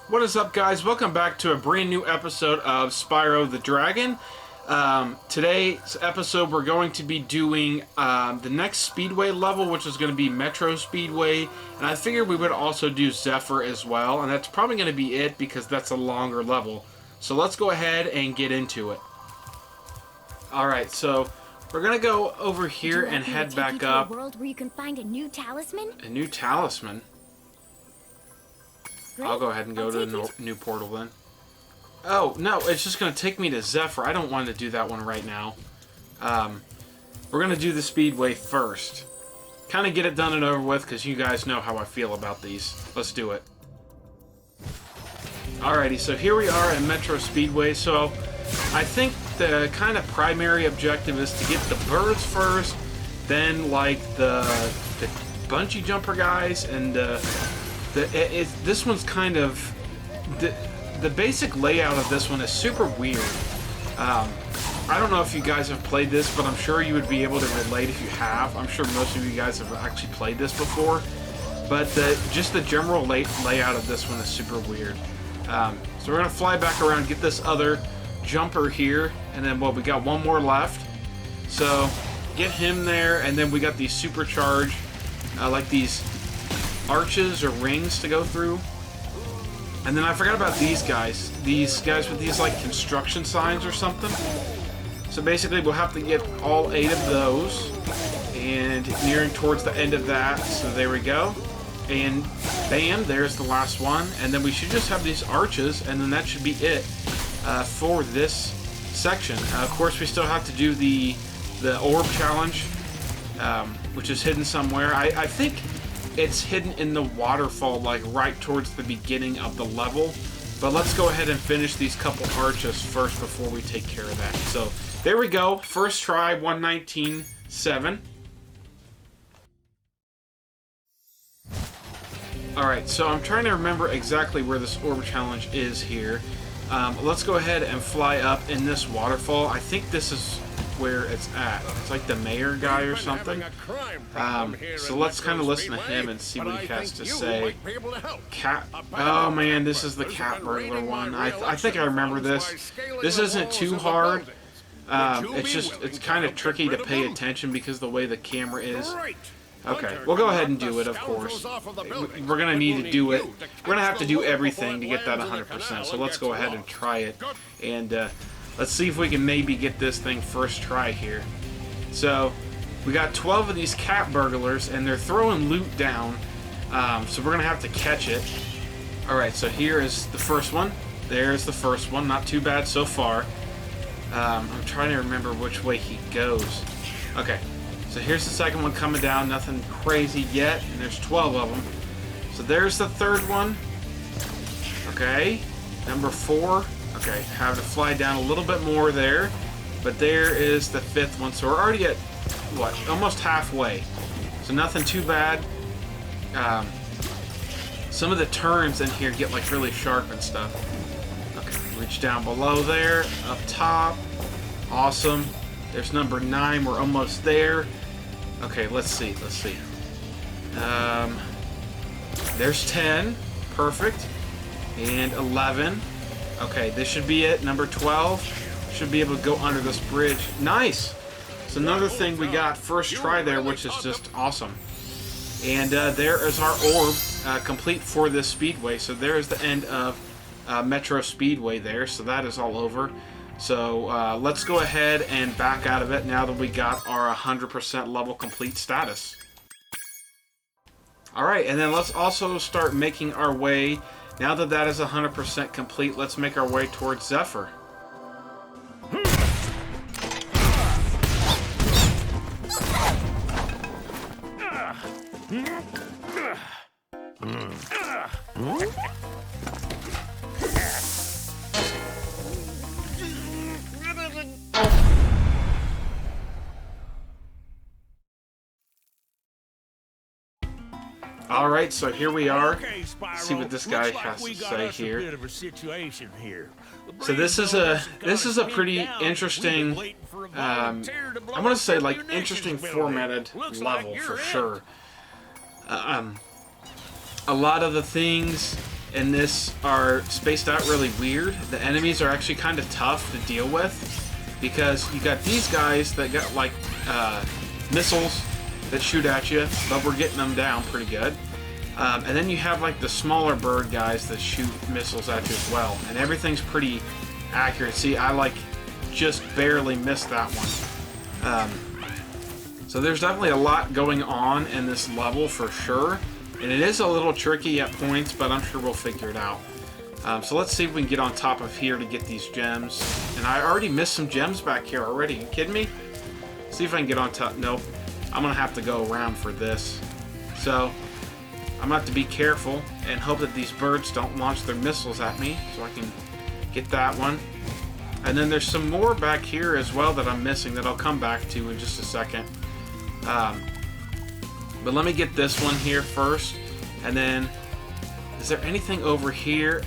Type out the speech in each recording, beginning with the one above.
What is up, guys? Welcome back to a brand new episode of Spyro the Dragon. Today's episode we're going to be doing the next Speedway level, which is going to be Metro Speedway, and I figured we would also do Zephyr as well, and that's probably going to be it because that's a longer level. So let's go ahead and get into it. Alright, so we're going to go over here and head back up. A world where you can find a new talisman? A new talisman? Great. I'll go ahead and go to the new portal then. Oh, no, it's just going to take me to Zephyr. I don't want to do that one right now. We're going to do the Speedway first. Kind of get it done and over with, because you guys know how I feel about these. Let's do it. Alrighty, so here we are in Metro Speedway. So, I think the kind of primary objective is to get the birds first, then, like, the bungee jumper guys, and this one's kind of... The basic layout of this one is super weird. I don't know if you guys have played this, but I'm sure you would be able to relate if you have. I'm sure most of you guys have actually played this before. But just the general layout of this one is super weird. So we're going to fly back around, get this other jumper here, and then, well, we got one more left. So get him there, and then we got these supercharged, like these arches or rings to go through. And then I forgot about these guys. These guys with these, like, construction signs or something. So basically, we'll have to get all 8 of those. And nearing towards the end of that. So there we go. And bam, there's the last one. And then we should just have these arches. And then that should be it for this section. Of course, we still have to do the orb challenge. Which is hidden somewhere. I think it's hidden in the waterfall, like right towards the beginning of the level. But let's go ahead and finish these couple arches first before we take care of that. So there we go. First try, 119.7. Alright, so I'm trying to remember exactly where this orb challenge is here. Let's go ahead and fly up in this waterfall. I think this is where it's at. It's like the mayor guy or something. So let's kind of listen to him and see what he has to say. Oh man, this is the cat burglar one. I think I remember this. This isn't too hard. It's kind of tricky to pay attention because of the way the camera is. Okay, we'll go ahead and do it, of course. We're going to need to do it. We're going to have to do everything to get that 100%. So let's go ahead and try it. And let's see if we can maybe get this thing first try here. So we got 12 of these cat burglars, and they're throwing loot down. So we're going to have to catch it. Alright, so here is the first one. There's the first one. Not too bad so far. I'm trying to remember which way he goes. Okay. So here's the second one coming down, nothing crazy yet, and there's 12 of them. So there's the third one. Okay, number 4. Okay, have to fly down a little bit more there. But there is the 5th one, so we're already at, what, almost halfway. So nothing too bad. Some of the turns in here get like really sharp and stuff. Okay, reach down below there, up top. Awesome. There's number 9, we're almost there. Okay, let's see. There's 10, perfect. And 11. Okay, this should be it. Number 12 should be able to go under this bridge. Nice! So another thing we got first try there, which is just awesome. And there is our orb complete for this speedway. So there is the end of Metro Speedway there. So that is all over. So let's go ahead and back out of it now that we got our 100% level complete status. Alright, and then let's also start making our way, now that that is 100% complete, let's make our way towards Zephyr. Alright, so here we are. Let's see what this guy has to say here. So this is a pretty interesting, I want to say like interesting formatted level for sure. A lot of the things in this are spaced out really weird. The enemies are actually kind of tough to deal with because you got these guys that got like missiles that shoot at you, but we're getting them down pretty good. And then you have like the smaller bird guys that shoot missiles at you as well, and everything's pretty accurate. See, I like just barely missed that one. So there's definitely a lot going on in this level for sure, and it is a little tricky at points, but I'm sure we'll figure it out. So let's see if we can get on top of here to get these gems. And I already missed some gems back here already. Are you kidding me? See if I can get on top. Nope. I'm gonna have to go around for this. So I'm gonna have to be careful and hope that these birds don't launch their missiles at me, so I can get that one. And then there's some more back here as well that I'm missing that I'll come back to in just a second. But let me get this one here first, and then is there anything over here?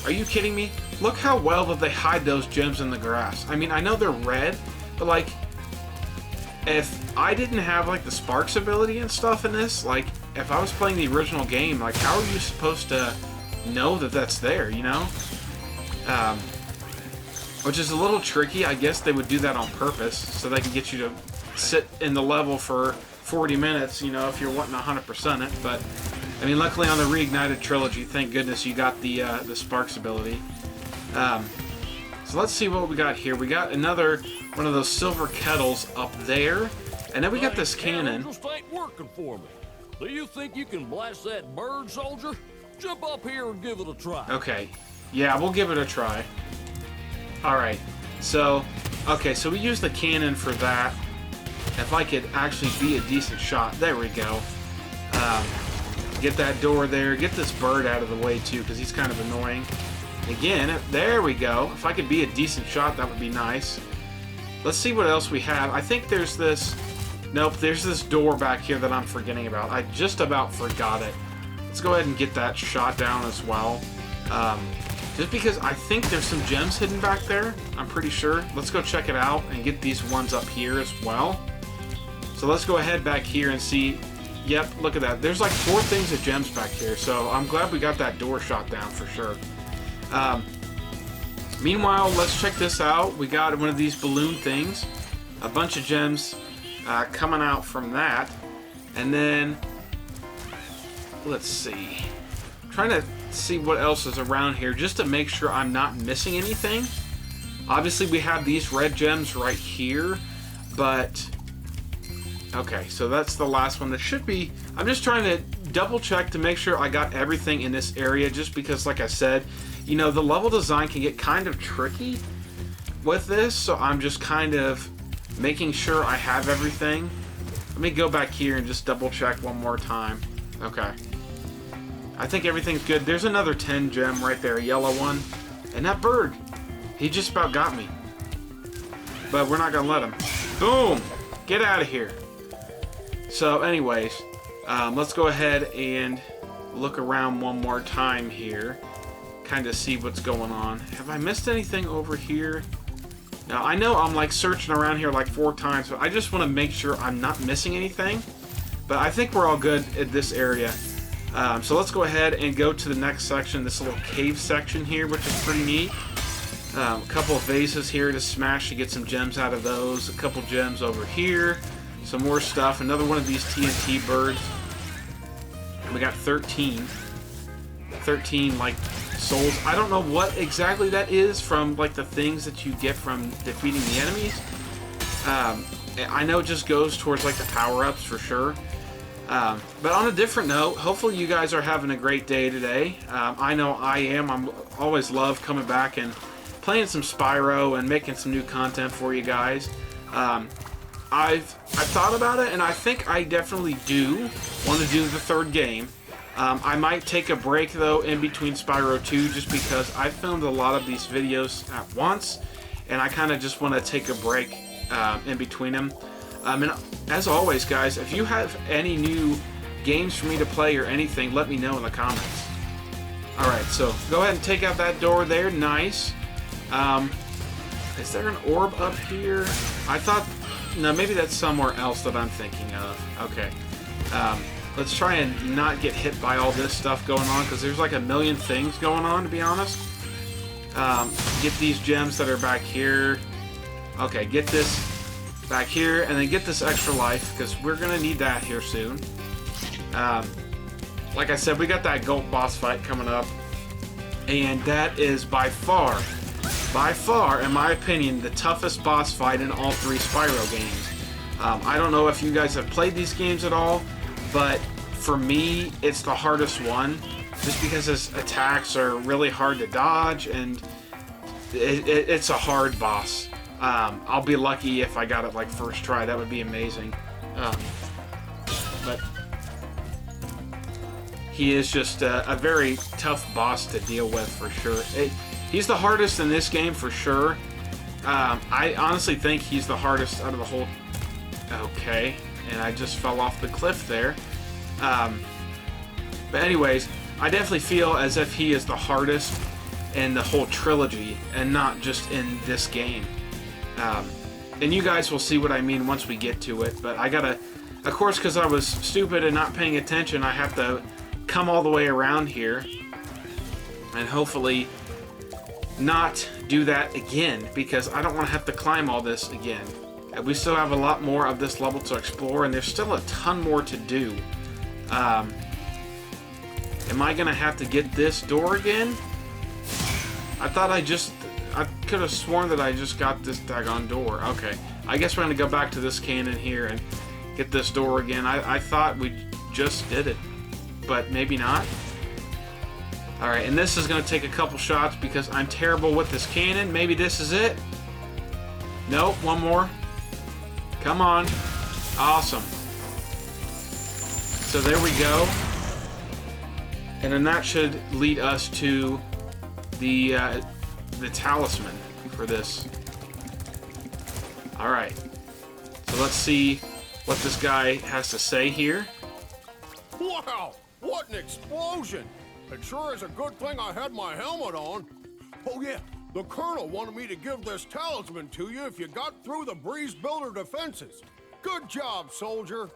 Are you kidding me? Look how well that they hide those gems in the grass. I mean, I know they're red, but like, if I didn't have like the sparks ability and stuff in this, like if I was playing the original game, like how are you supposed to know that that's there, you know? Which is a little tricky. I guess they would do that on purpose so they can get you to sit in the level for 40 minutes, you know, if you're wanting 100% it. But I mean, luckily on the Reignited trilogy, thank goodness you got the Sparks ability. So let's see what we got here. We got another one of those silver kettles up there, and then we got this cannon. Just ain't working for me. Do you think you can blast that bird, soldier? Jump up here and give it a try. Okay, yeah, we'll give it a try. All right, so okay, so we use the cannon for that. If I could actually be a decent shot, there we go. Get that door there. Get this bird out of the way too, because he's kind of annoying. Again, there we go. If I could be a decent shot, that would be nice. Let's see what else we have. I think there's this... Nope, there's this door back here that I'm forgetting about. I just about forgot it. Let's go ahead and get that shot down as well. Just because I think there's some gems hidden back there. I'm pretty sure. Let's go check it out and get these ones up here as well. So let's go ahead back here and see... Yep, look at that. There's like 4 things of gems back here, so I'm glad we got that door shot down for sure. Meanwhile, let's check this out. We got one of these balloon things. A bunch of gems coming out from that. And then, let's see. I'm trying to see what else is around here just to make sure I'm not missing anything. Obviously, we have these red gems right here, but... Okay, so that's the last one. That should be... I'm just trying to double check to make sure I got everything in this area, just because, like I said, you know, the level design can get kind of tricky with this, so I'm just kind of making sure I have everything. Let me go back here and just double check one more time. Okay. I think everything's good. There's another 10 gem right there, a yellow one. And that bird, he just about got me. But we're not going to let him. Boom! Get out of here. So anyways, let's go ahead and look around one more time here. Kind of see what's going on. Have I missed anything over here? Now, I know I'm like searching around here like 4 times, but I just want to make sure I'm not missing anything. But I think we're all good at this area. So let's go ahead and go to the next section, this little cave section here, which is pretty neat. A couple of vases here to smash to get some gems out of those. A couple gems over here. Some more stuff. Another one of these TNT birds. We got 13. 13 like souls. I don't know what exactly that is from like the things that you get from defeating the enemies. I know it just goes towards like the power-ups for sure. But on a different note, hopefully you guys are having a great day today. I know I am. I'm always love coming back and playing some Spyro and making some new content for you guys. I've thought about it, and I think I definitely do want to do the 3rd game. I might take a break, though, in between Spyro 2, just because I filmed a lot of these videos at once, and I kind of just want to take a break in between them. And as always, guys, if you have any new games for me to play or anything, let me know in the comments. Alright, so go ahead and take out that door there. Nice. Is there an orb up here? I thought... No, maybe that's somewhere else that I'm thinking of. Okay. Let's try and not get hit by all this stuff going on, because there's like a million things going on, to be honest. Get these gems that are back here. Okay, get this back here, and then get this extra life, because we're going to need that here soon. Like I said, we got that gold boss fight coming up, and that is by far, in my opinion, the toughest boss fight in all 3 Spyro games. I don't know if you guys have played these games at all, but for me, it's the hardest one, just because his attacks are really hard to dodge, and it's a hard boss. I'll be lucky if I got it like first try. That would be amazing. But he is just a very tough boss to deal with for sure. He's the hardest in this game for sure. I honestly think he's the hardest out of the whole... Okay, and I just fell off the cliff there. But anyways, I definitely feel as if he is the hardest in the whole trilogy, and not just in this game. And you guys will see what I mean once we get to it, but I gotta... Of course, because I was stupid and not paying attention, I have to come all the way around here, and hopefully not do that again, because I don't want to have to climb all this again. We still have a lot more of this level to explore, and there's still a ton more to do. Am I gonna have to get this door again? I could have sworn that I just got this daggone door. Okay, I guess we're gonna go back to this cannon here and get this door again. I thought we just did it, but maybe not. Alright, and this is gonna take a couple shots because I'm terrible with this cannon. Maybe this is it? Nope, one more. Come on. Awesome. So there we go. And then that should lead us to the talisman for this. Alright. So let's see what this guy has to say here. Wow! What an explosion! It sure is a good thing I had my helmet on. Oh yeah, the Colonel wanted me to give this talisman to you if you got through the Breeze Builder defenses. Good job, soldier.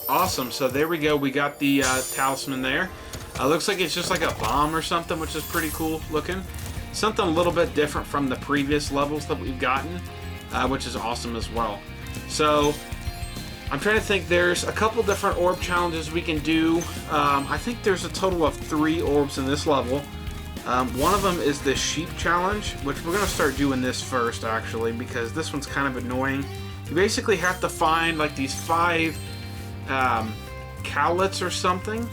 Awesome, so there we go. We got the talisman there. Looks like it's just like a bomb or something, which is pretty cool looking. Something a little bit different from the previous levels that we've gotten, which is awesome as well. So, I'm trying to think, there's a couple different orb challenges we can do. I think there's a total of 3 orbs in this level. One of them is the sheep challenge, which we're going to start doing this first, actually, because this one's kind of annoying. You basically have to find like these 5 cowlets or something,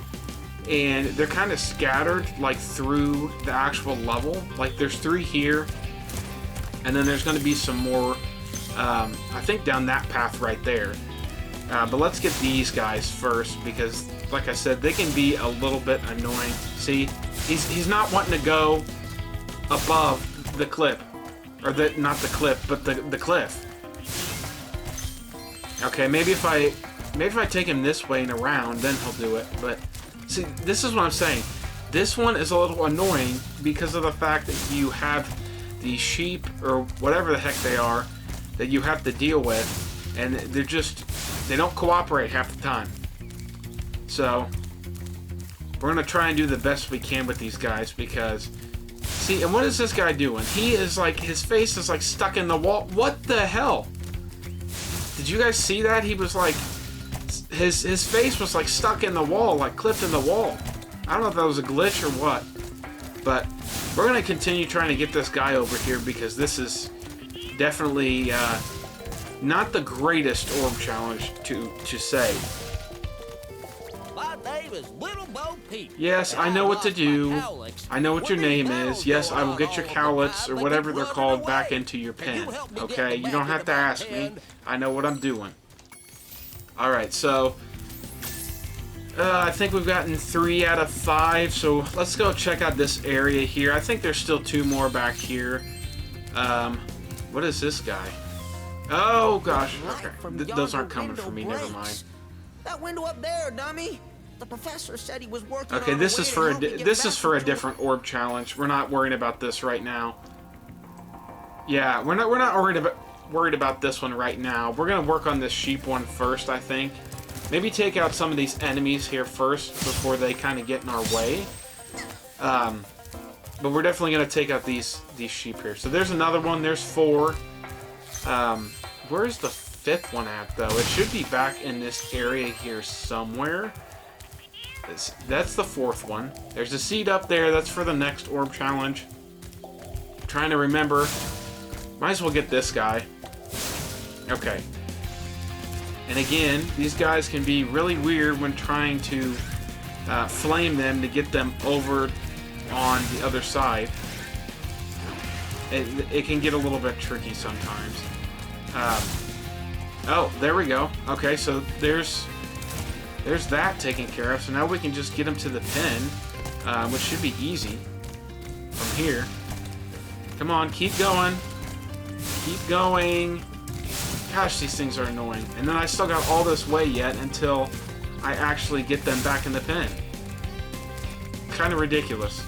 and they're kind of scattered like through the actual level. Like there's 3 here, and then there's going to be some more, I think down that path right there. But let's get these guys first, because like I said, they can be a little bit annoying. See, he's not wanting to go above the cliff, or not the cliff, but the cliff. Okay, maybe if I take him this way and around, then he'll do it. But see, this is what I'm saying. This one is a little annoying because of the fact that you have the sheep, or whatever the heck they are, that you have to deal with, and they don't cooperate half the time. So we're gonna try and do the best we can with these guys, because see, and what is this guy doing? He is like, his face is like stuck in the wall. What the hell? Did you guys see that? He was like, his face was like stuck in the wall, like clipped in the wall. I don't know if that was a glitch or what, but we're gonna continue trying to get this guy over here, because this is definitely not the greatest orb challenge to say. My name is Little Bo Peep. Yes, I know what to do. I know what your name is. Yes, I will get your cowlets, or whatever they're called, back into your pen. Okay, you don't have to ask me. I know what I'm doing. Alright, so I think we've gotten 3 out of 5, so let's go check out this area here. I think there's still 2 more back here. What is this guy? Oh gosh, okay. Those aren't coming for me, never mind. That window up there, dummy. The professor said he was working Okay, on this is for a different orb challenge. We're not worrying about this right now. Yeah, we're not worried about... worried about this one right now. We're going to work on this sheep one first, I think. Maybe take out some of these enemies here first before they kind of get in our way. But we're definitely going to take out these sheep here. So there's another one. There's 4. Where's the 5th one at, though? It should be back in this area here somewhere. That's the 4th one. There's a seed up there. That's for the next orb challenge. I'm trying to remember. Might as well get this guy. Okay. And again, these guys can be really weird when trying to flame them to get them over on the other side. It can get a little bit tricky sometimes. Oh, there we go. Okay, so there's that taken care of. So now we can just get them to the pen, which should be easy from here. Come on, keep going. Keep going. Gosh, these things are annoying. And then I still got all this way yet until I actually get them back in the pen. Kind of ridiculous.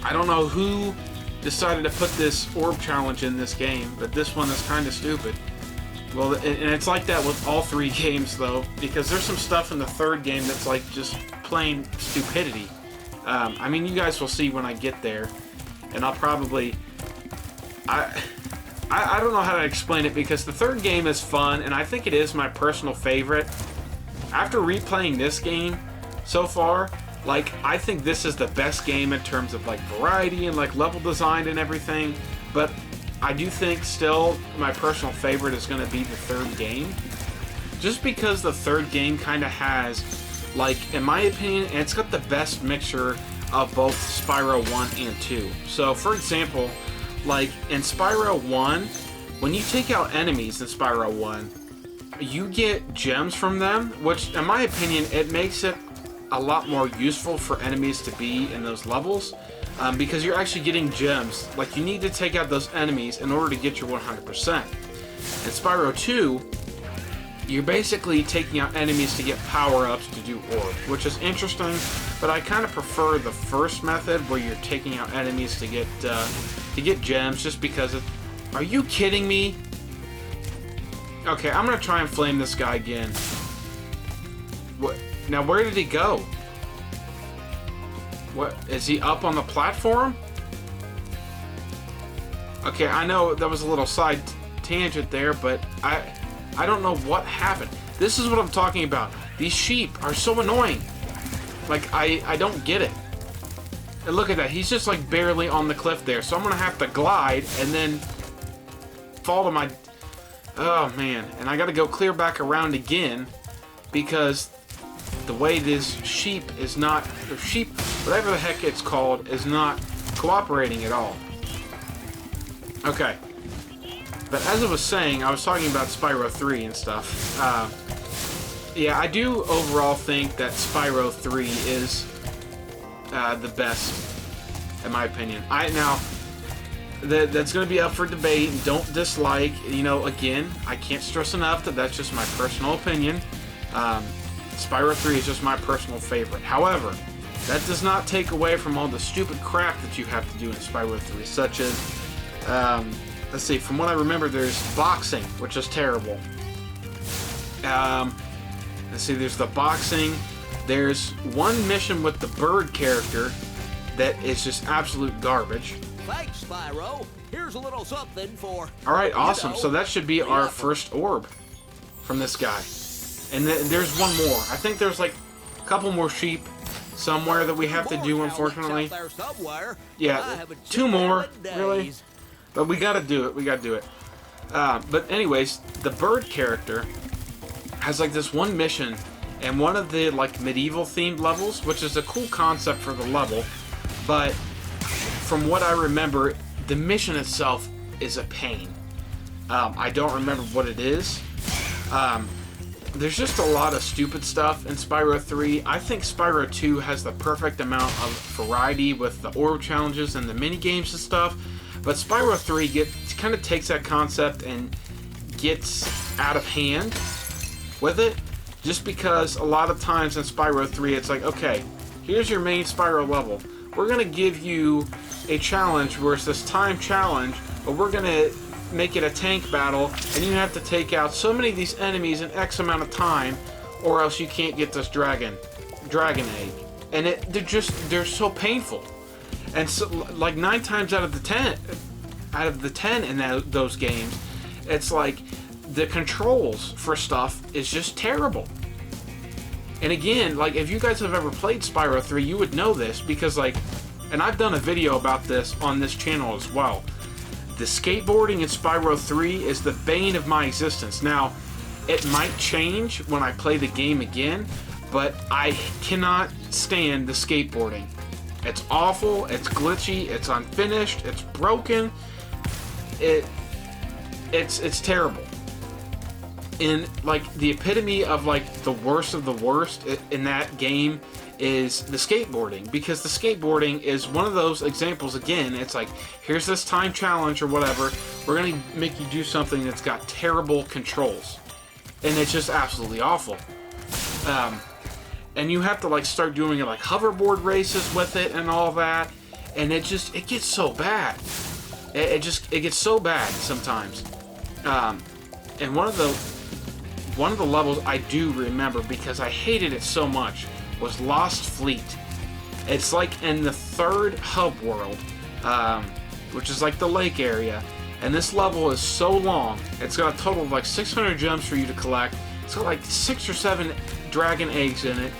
I don't know who decided to put this orb challenge in this game, but this one is kind of stupid. Well, and it's like that with all 3 games, though, because there's some stuff in the 3rd game that's like just plain stupidity. I mean, you guys will see when I get there, and I'll probably... I don't know how to explain it, because the 3rd game is fun, and I think it is my personal favorite. After replaying this game so far, like, I think this is the best game in terms of, like, variety and, like, level design and everything, but I do think still my personal favorite is going to be the 3rd game. Just because the 3rd game kind of has, like, in my opinion, and it's got the best mixture of both Spyro 1 and 2. So, for example, like, in Spyro 1, when you take out enemies in Spyro 1, you get gems from them, which, in my opinion, it makes it a lot more useful for enemies to be in those levels, because you're actually getting gems. Like, you need to take out those enemies in order to get your 100%. In Spyro 2, you're basically taking out enemies to get power-ups to do orbs, which is interesting, but I kind of prefer the first method where you're taking out enemies to get gems, just because of... Are you kidding me? Okay, I'm gonna try and flame this guy again. What? Now, where did he go? What? Is he up on the platform? Okay, I know that was a little side tangent there, but I don't know what happened. This is what I'm talking about. These sheep are so annoying. Like, I don't get it. And look at that. He's just, like, barely on the cliff there. So I'm going to have to glide and then fall to my... Oh, man. And I got to go clear back around again because the way this sheep is not... Or sheep, whatever the heck it's called, is not cooperating at all. Okay. But as I was saying, I was talking about Spyro 3 and stuff. Yeah, I do overall think that Spyro 3 is the best, in my opinion. That's going to be up for debate. Don't dislike. You know, again, I can't stress enough that that's just my personal opinion. Spyro 3 is just my personal favorite. However, that does not take away from all the stupid crap that you have to do in Spyro 3, such as... let's see, from what I remember, there's boxing, which is terrible. Let's see, there's the boxing. There's one mission with the bird character that is just absolute garbage. Thanks, Spyro. Here's a little something for... Alright, awesome. So that should be our first orb from this guy. And there's one more. I think there's like a couple more sheep somewhere that we have to do, unfortunately. Yeah, 2 more, really. But we gotta do it. We gotta do it. But anyways, the bird character has like this one mission and one of the like medieval themed levels, which is a cool concept for the level. But from what I remember, the mission itself is a pain. I don't remember what it is. There's just a lot of stupid stuff in Spyro 3. I think Spyro 2 has the perfect amount of variety with the orb challenges and the mini games and stuff. But Spyro 3 kind of takes that concept and gets out of hand with it. Just because a lot of times in Spyro 3, it's like, okay, here's your main Spyro level. We're going to give you a challenge where it's this time challenge, but we're going to make it a tank battle, and you have to take out so many of these enemies in X amount of time, or else you can't get this dragon egg. And they're so painful. And so, like 9 times out of the 10 in those games, it's like the controls for stuff is just terrible. And again, like if you guys have ever played Spyro 3, you would know this because like, and I've done a video about this on this channel as well. The skateboarding in Spyro 3 is the bane of my existence. Now, it might change when I play the game again, but I cannot stand the skateboarding. It's awful, it's glitchy, it's unfinished, it's broken. It's terrible. And like the epitome of like the worst of the worst in that game is the skateboarding, because the skateboarding is one of those examples. Again, it's like, here's this time challenge or whatever, we're gonna make you do something that's got terrible controls, and it's just absolutely awful. And you have to like start doing like hoverboard races with it and all that, and it gets so bad. It gets so bad sometimes. And one of the levels I do remember, because I hated it so much, was Lost Fleet. It's like in the 3rd hub world, which is like the lake area, and this level is so long. It's got a total of like 600 gems for you to collect. It's got like 6 or 7 dragon eggs in it,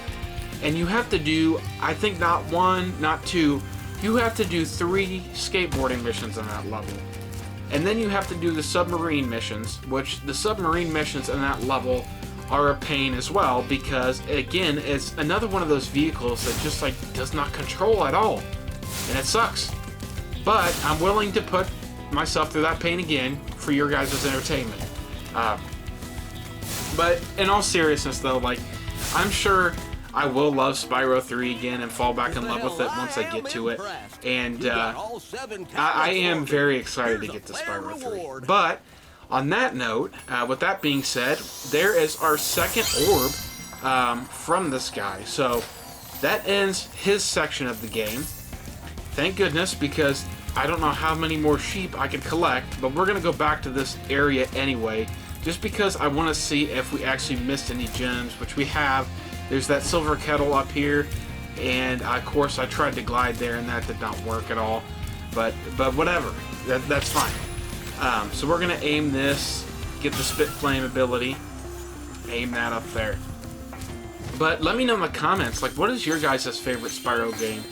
and you have to do, I think, not 1, not 2, you have to do 3 skateboarding missions in that level. And then you have to do the submarine missions, which the submarine missions in that level are a pain as well, because again, it's another one of those vehicles that just like does not control at all, and it sucks. But I'm willing to put myself through that pain again for your guys' entertainment. But in all seriousness though, like, I'm sure I will love Spyro 3 again and fall back in love with it once I get to it. And I am very excited to get to Spyro 3. But on that note, with that being said, there is our second orb from this guy. So that ends his section of the game. Thank goodness, because I don't know how many more sheep I could collect, but we're going to go back to this area anyway, just because I want to see if we actually missed any gems, which we have. There's that silver kettle up here, and of course I tried to glide there and that did not work at all, but whatever, that's fine. So we're gonna aim this, get the spit flame ability, aim that up there. But let me know in the comments, like, what is your guys' favorite Spyro game?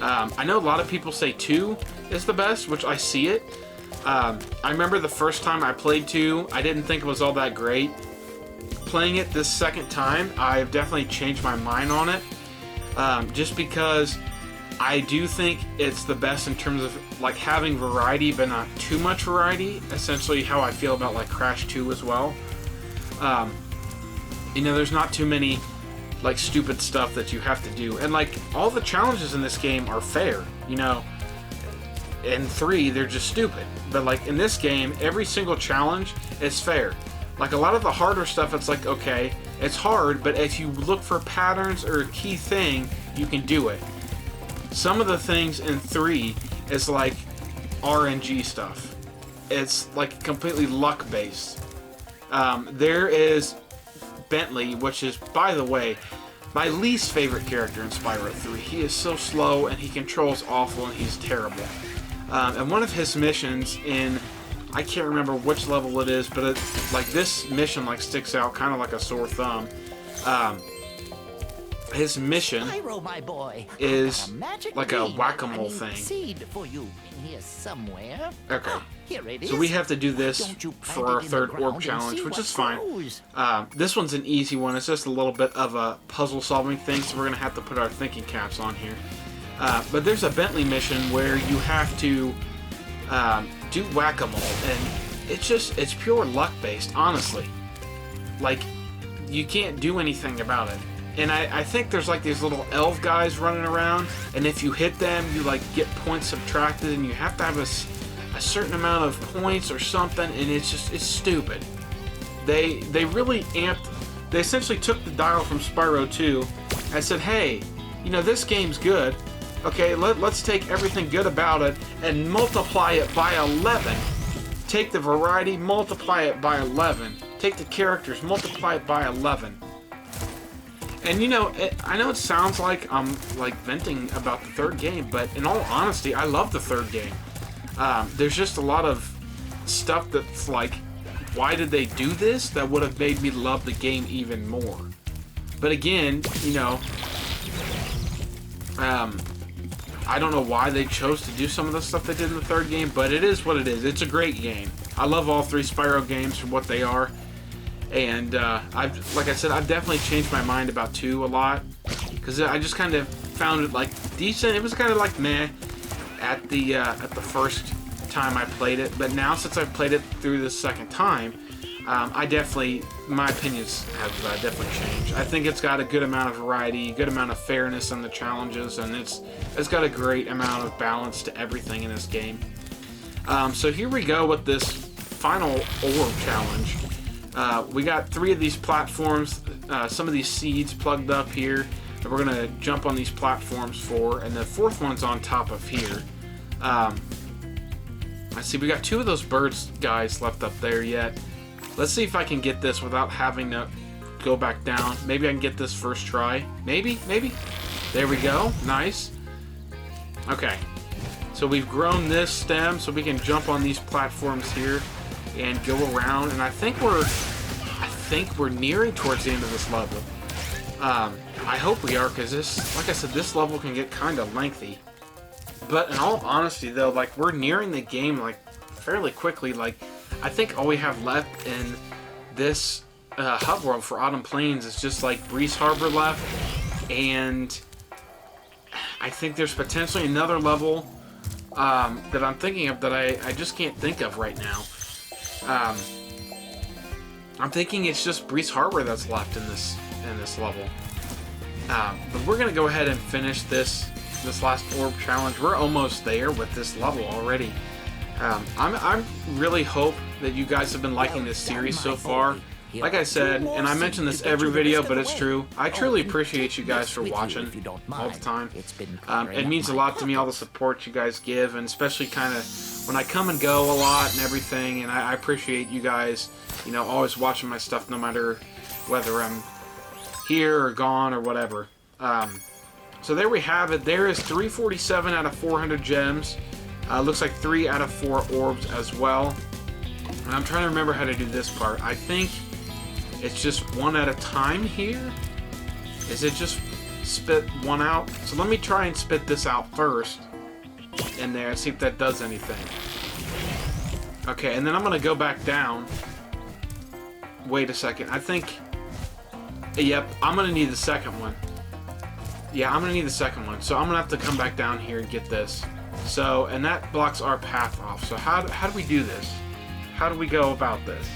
I know a lot of people say 2 is the best, which I see it. I remember the first time I played 2, I didn't think it was all that great. Playing it this second time, I've definitely changed my mind on it, just because I do think it's the best in terms of like having variety but not too much variety, essentially how I feel about like Crash 2 as well. You know, there's not too many like stupid stuff that you have to do, and like all the challenges in this game are fair, you know. In 3 they're just stupid, but like in this game every single challenge is fair. Like a lot of the harder stuff, it's like, okay, it's hard, but if you look for patterns or a key thing, you can do it. Some of the things in 3 is like RNG stuff. It's like completely luck based. There is Bentley, which is, by the way, my least favorite character in Spyro 3. He is so slow and he controls awful and he's terrible. And one of his missions in, I can't remember which level it is, but it's like this mission like sticks out kind of like a sore thumb. His mission Spyro, my boy, is like a whack-a-mole thing. Seed for you in here somewhere. Okay. Here it is. So we have to do this Don't you for plant our it in the third ground orb and challenge, see which what is fine. grows. This one's an easy one. It's just a little bit of a puzzle-solving thing, so we're going to have to put our thinking caps on here. But there's a Bentley mission where you have to do whack-a-mole, and it's pure luck-based, honestly. Like, you can't do anything about it. And I think there's like these little elf guys running around, and if you hit them, you like get points subtracted, and you have to have a certain amount of points or something, and it's stupid. They really they essentially took the dial from Spyro 2 and said, hey, you know, this game's good. Okay, let's take everything good about it and multiply it by 11 take the variety, multiply it by 11. Take the characters, multiply it by 11. And you know, I know it sounds like I'm like venting about the third game, but in all honesty, I love the third game. There's just a lot of stuff that's like, why did they do this? That would have made me love the game even more. But again, you know, I don't know why they chose to do some of the stuff they did in the third game, but it is what it is. It's a great game. I love all three Spyro games for what they are. And like I said, I've definitely changed my mind about 2 a lot, because I just kind of found it like decent. It was kind of like meh at the first time I played it, but now since I've played it through the second time, my opinions have definitely changed. I think it's got a good amount of variety, good amount of fairness in the challenges, and it's got a great amount of balance to everything in this game. So here we go with this final orb challenge. We got 3 of these platforms, some of these seeds plugged up here that we're gonna jump on these platforms for, and the 4th one's on top of here. I see we got 2 of those birds guys left up there yet. Let's see if I can get this without having to go back down. Maybe I can get this first try. Maybe. There we go. Nice. Okay. So we've grown this stem so we can jump on these platforms here and go around. And I think we're nearing towards the end of this level. I hope we are, because this, like I said, this level can get kind of lengthy. But in all honesty, though, like, we're nearing the game like fairly quickly. Like, I think all we have left in this hub world for Autumn Plains is just like Breeze Harbor left, and I think there's potentially another level that I'm thinking of that I just can't think of right now. I'm thinking it's just Breeze Harbor that's left in this level. But we're gonna go ahead and finish this last orb challenge. We're almost there with this level already. I really hope that you guys have been liking this series so far. Like I said, and I mention this every video, but it's true, I truly appreciate you guys for watching all the time. It means a lot to me, all the support you guys give, and especially kind of when I come and go a lot and everything, and I appreciate you guys, you know, always watching my stuff no matter whether I'm here or gone or whatever. So there we have it. There is 347 out of 400 gems. Looks like 3 out of 4 orbs as well. And I'm trying to remember how to do this part. I think it's just 1 at a time here. Is it just spit 1 out? So let me try and spit this out first in there and see if that does anything. Okay, and then I'm going to go back down. Wait a second. I think... Yep, I'm going to need the second one. Yeah, I'm going to need the second one. So I'm going to have to come back down here and get this. So, and that blocks our path off. So how do we do this? How do we go about this?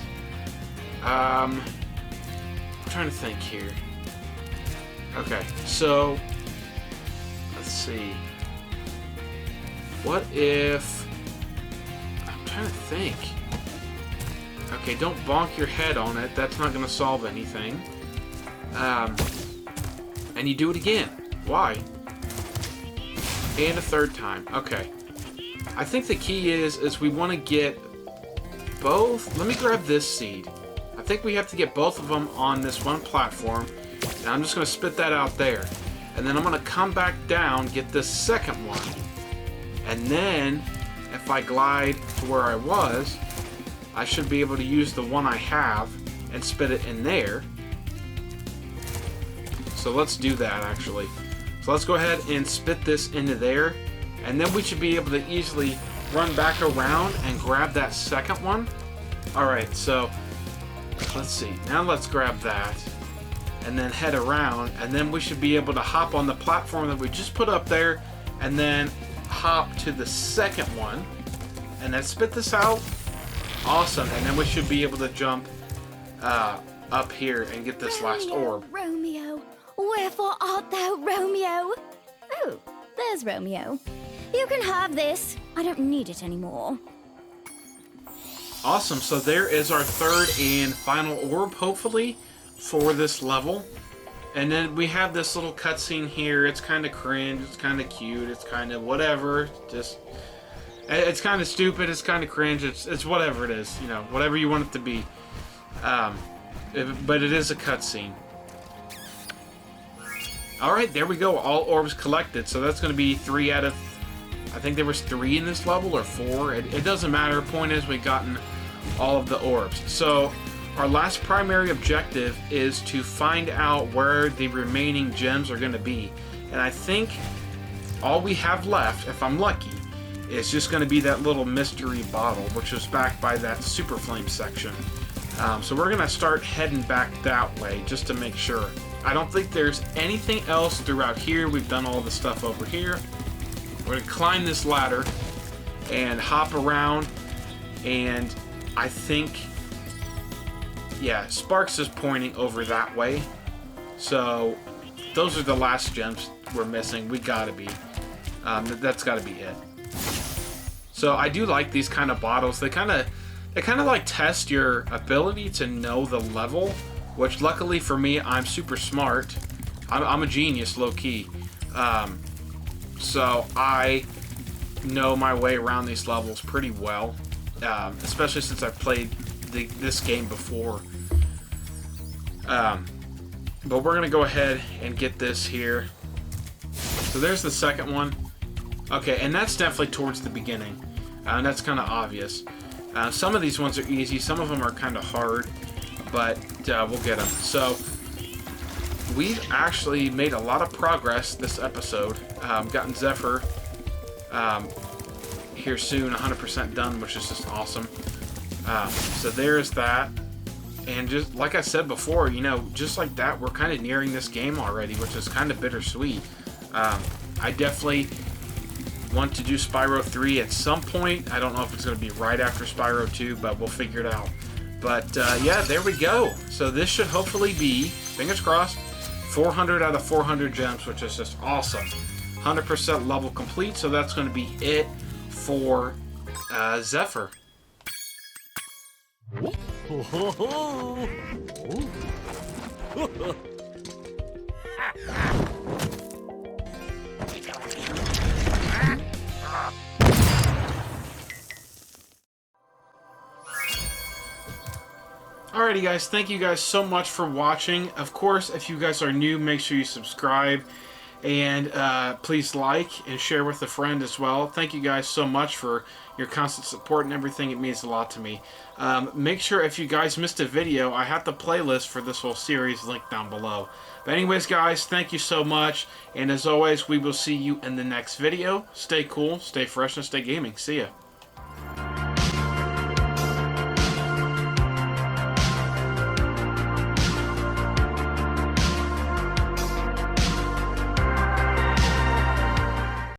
I'm trying to think here. Okay, so let's see. What if... I'm trying to think. Okay, don't bonk your head on it. That's not going to solve anything. And you do it again. Why? And a 3rd time. Okay. I think the key is we want to get both. Let me grab this seed. I think we have to get both of them on this one platform. And I'm just going to spit that out there. And then I'm going to come back down, get this second one. And then, if I glide to where I was, I should be able to use the one I have and spit it in there. So let's do that, actually. So let's go ahead and spit this into there, and then we should be able to easily run back around and grab that second one. Alright, so let's see. Now let's grab that and then head around, and then we should be able to hop on the platform that we just put up there and then hop to the second one and then spit this out. Awesome. And then we should be able to jump up here and get this last orb. Romeo, wherefore art thou, Romeo? Oh, there's Romeo. You can have this. I don't need it anymore. Awesome. So there is our 3rd and final orb, hopefully, for this level. And then we have this little cutscene here. It's kind of cringe. It's kind of cute. It's kind of whatever. Just It's kind of stupid. It's kind of cringe. It's whatever it is. You know, whatever you want it to be. But it is a cutscene. Alright, there we go. All orbs collected. So that's going to be 3 out of... I think there was 3 in this level, or 4. It doesn't matter. Point is, we've gotten all of the orbs. So our last primary objective is to find out where the remaining gems are going to be. And I think all we have left, if I'm lucky, is just going to be that little mystery bottle, which is back by that Super Flame section. So we're going to start heading back that way, just to make sure. I don't think there's anything else throughout here. We've done all the stuff over here. We're going to climb this ladder and hop around, and I think, yeah, Sparks is pointing over that way. So those are the last gems we're missing. We gotta be. That's gotta be it. So I do like these kind of bottles. They kind of like test your ability to know the level, which luckily for me, I'm super smart. I'm a genius, low key. So I know my way around these levels pretty well, especially since I've played this game before. But we're gonna go ahead and get this here. So there's the second one. Okay, and that's definitely towards the beginning. And that's kind of obvious. Some of these ones are easy, some of them are kind of hard, but we'll get them. So we've actually made a lot of progress this episode. Gotten Zephyr here soon, 100% done, which is just awesome. So there's that. And just like I said before, you know, just like that, we're kind of nearing this game already, which is kind of bittersweet. I definitely want to do Spyro 3 at some point. I don't know if it's going to be right after Spyro 2, but we'll figure it out. But yeah, there we go. So this should hopefully be, fingers crossed, 400 out of 400 gems, which is just awesome. 100% level complete, so that's going to be it for Zephyr. Alrighty guys, thank you guys so much for watching. Of course, if you guys are new, make sure you subscribe. And please like and share with a friend as well. Thank you guys so much for your constant support and everything. It means a lot to me. Make sure if you guys missed a video, I have the playlist for this whole series linked down below. But anyways guys, thank you so much. And as always, we will see you in the next video. Stay cool, stay fresh, and stay gaming. See ya.